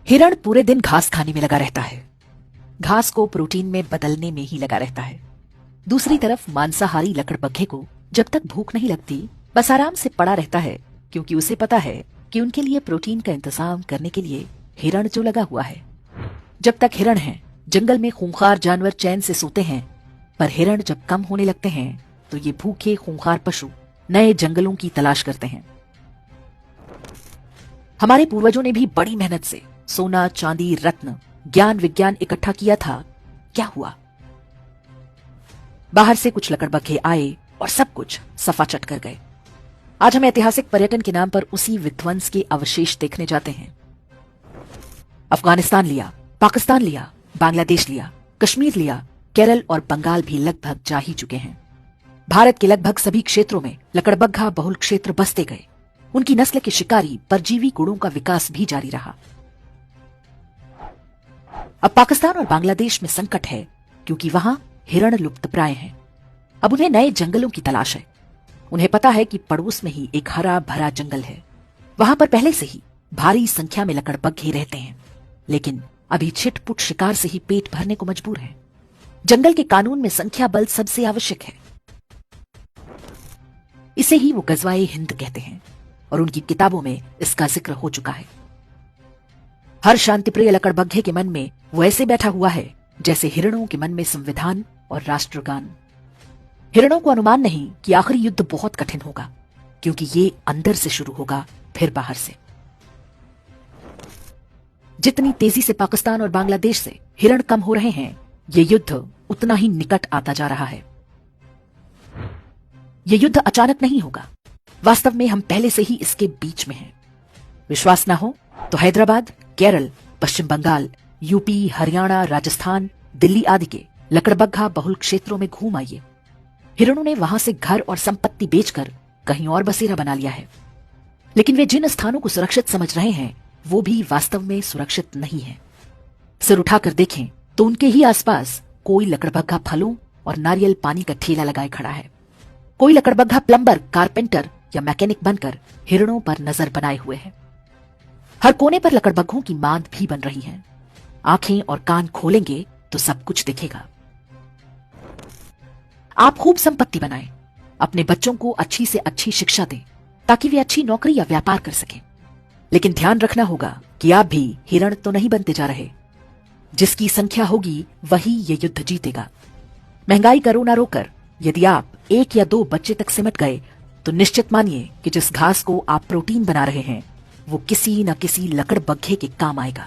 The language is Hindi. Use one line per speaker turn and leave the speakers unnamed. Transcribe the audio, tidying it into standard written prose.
हिरण पूरे दिन घास खाने में लगा रहता है, घास को प्रोटीन में बदलने में ही लगा रहता है। दूसरी तरफ मांसाहारी लकड़बग्घे को जब तक भूख नहीं लगती बस आराम से पड़ा रहता है, क्योंकि उसे पता है कि उनके लिए प्रोटीन का इंतजाम करने के लिए हिरण जो लगा हुआ है। जब तक हिरण है जंगल में खूंखार जानवर चैन से सोते हैं, पर हिरण जब कम होने लगते हैं तो ये भूखे खूंखार पशु नए जंगलों की तलाश करते हैं। हमारे पूर्वजों ने भी बड़ी मेहनत से सोना, चांदी, रत्न, ज्ञान, विज्ञान इकट्ठा किया था। क्या हुआ? बाहर से कुछ लकड़बग्घे आए और सब कुछ सफा चट कर गए। आज हम ऐतिहासिक पर्यटन के नाम पर उसी विध्वंस के अवशेष देखने जाते हैं। अफगानिस्तान लिया, पाकिस्तान लिया, बांग्लादेश लिया, कश्मीर लिया, केरल और बंगाल भी लगभग जा ही चुके हैं। भारत के लगभग सभी क्षेत्रों में लकड़बग्घा बहुल क्षेत्र बसते गए। उनकी नस्ल के शिकारी परजीवी गुणों का विकास भी जारी रहा। अब पाकिस्तान और बांग्लादेश में संकट है, क्योंकि वहां हिरण लुप्तप्राय हैं। अब उन्हें नए जंगलों की तलाश है। उन्हें पता है कि पड़ोस में ही एक हरा भरा जंगल है। वहां पर पहले से ही भारी संख्या में लकड़बग्घे रहते हैं, लेकिन अभी छिटपुट शिकार से ही पेट भरने को मजबूर है। जंगल के कानून में संख्या बल सबसे आवश्यक है। इसे ही वो गजवाए हिंद कहते हैं और उनकी किताबों में इसका जिक्र हो चुका है। हर शांतिप्रिय लकड़बग्घे के मन में वो ऐसे बैठा हुआ है जैसे हिरणों के मन में संविधान और राष्ट्रगान। हिरणों को अनुमान नहीं कि आखिरी युद्ध बहुत कठिन होगा, क्योंकि ये अंदर से शुरू होगा फिर बाहर से। जितनी तेजी से पाकिस्तान और बांग्लादेश से हिरण कम हो रहे हैं, ये युद्ध उतना ही निकट आता जा रहा है। ये युद्ध अचानक नहीं होगा। वास्तव में हम पहले से ही इसके बीच में हैं। विश्वास ना हो तो हैदराबाद, केरल, पश्चिम बंगाल, यूपी, हरियाणा, राजस्थान, दिल्ली आदि के लकड़बग्घा बहुल क्षेत्रों में घूम आइए। हिरणों ने वहां से घर और संपत्ति बेचकर कहीं और बसेरा बना लिया है। लेकिन वे जिन स्थानों को सुरक्षित समझ रहे हैं वो भी वास्तव में सुरक्षित नहीं है। सिर उठाकर देखें तो उनके ही आसपास कोई लकड़बग्घा फलों और नारियल पानी का ठेला लगाए खड़ा है। कोई लकड़बग्घा प्लम्बर, कारपेंटर या मैकेनिक बनकर हिरणों पर नजर बनाए हुए है। हर कोने पर लकड़बग्घों की मांद भी बन रही है। आंखें और कान खोलेंगे तो सब कुछ दिखेगा। आप खूब संपत्ति बनाएं, अपने बच्चों को अच्छी से अच्छी शिक्षा दें, ताकि वे अच्छी नौकरी या व्यापार कर सकें। लेकिन ध्यान रखना होगा कि आप भी हिरण तो नहीं बनते जा रहे। जिसकी संख्या होगी वही ये युद्ध जीतेगा। महंगाई करो ना रोकर, यदि आप 1 या 2 बच्चे तक सिमट गए तो निश्चित मानिए कि जिस घास को आप प्रोटीन बना रहे हैं वो किसी न किसी लकड़बग्घे के काम आएगा।